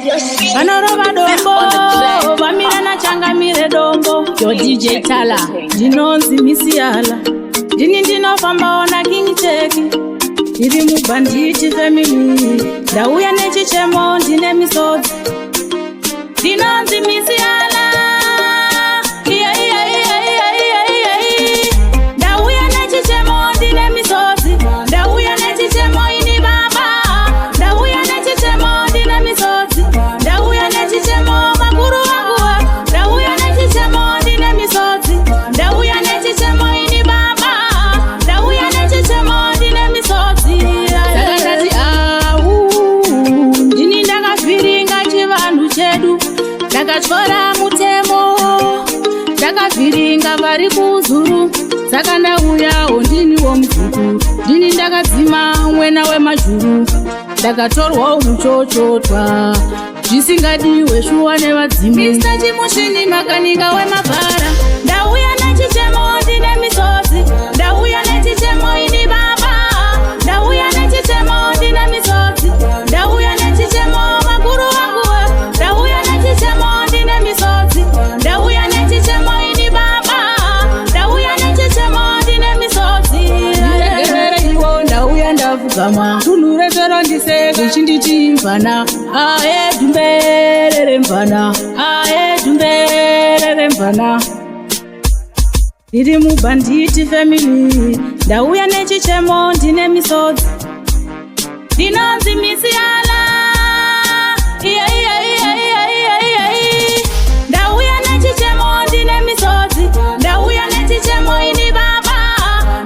Panorova dombo, Vamira na changa mire dombo. Yo DJ Tala, Dinonzi Misiala. Dini dino famba ona King Cheki. Iri mu banditi family. Dauya nechi chemo dine misod. Dinonzi Misiala. Dauya nechi chemo dine misod. Dauya nechi chemo ini baba. Dauya nechi chemo dine misod. Dauya nechi chemo makuru wangu. Dauya nechi chemo dine misod. Dauya nechi chemo ini baba. Dauya nechi chemo dine misod. Sakatati dini ndakaviringa chivanhu chedu. Ndakachora mutemo. Ndakaviringa vari kuzuru. Saka ndauyawo ndini womuzukuru. Ndini ndakadzima mwena wemazhuru. Ndakatorwawo muchochotwa. Zvisingadiwe shuwa nevadzimu. Mr. Chimushini makanika wemavhara. Ndauya nechichemo ndine misodzi. Ndauya nechichemo ini baba. Ndauya nechichemo ndine misodzi. Ndauya nechichemo makuru wangu. Ndauya nechichemo ndine misodzi. Ndauya nechichemo ini baba. Ndauya nechichemo ndine misodzi. Ndagerere iwo ndauya ndavugama. Tunhure toro ndiseka chindichinzwana. Ae dumberere mvana. Ae dumberere mvana. Iri mu banditi family. Ndauya nechichemo ndine misodzi. Dinonzi Misiala. Ndauya nechichemo ndine misodzi. Ndauya nechichemo ini baba.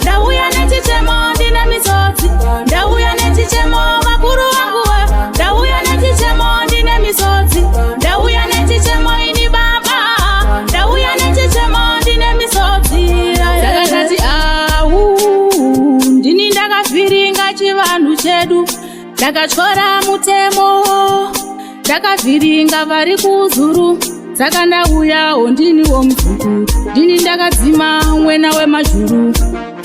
Ndauya nechichemo ndine misodzi. Ndauya nechichemo makuru wangu. Ndauya nechichemo ndine misodzi. Ndauya nechichemo ini baba. Ndauya nechichemo ndine misodzi. Sakatati ndini ndakaviringa chivanhu chedu. Ndakachora mutemo. Ndakaviringa vari kuzuru. Saka ndauyawo ndini womuzukuru. Ndini ndakadzima mwena wemazhuru.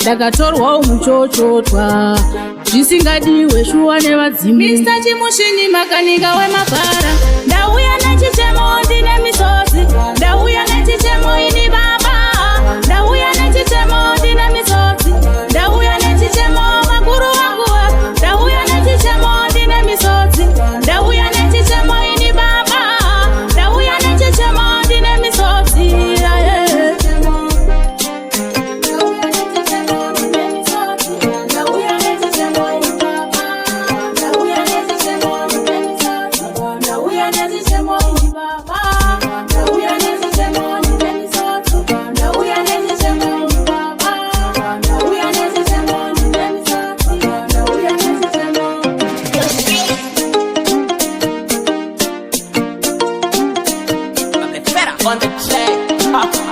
Ndakatorwawo muchochotwa. Zvisingadiwe shuwa nevadzimu. Mr. Chimushini makanika wemavhara. Ndauya nechichemo ndine misodzi. Ndauya nechichemo ini baba. Ndauya nechichemo ndine misodzi. Ndauya nechichemo makuru wangu. Ndauya nechichemo ndine misodzi. Ndauya nechichemo ini baba. Ndauya nechichemo ndine misodzi. On the track.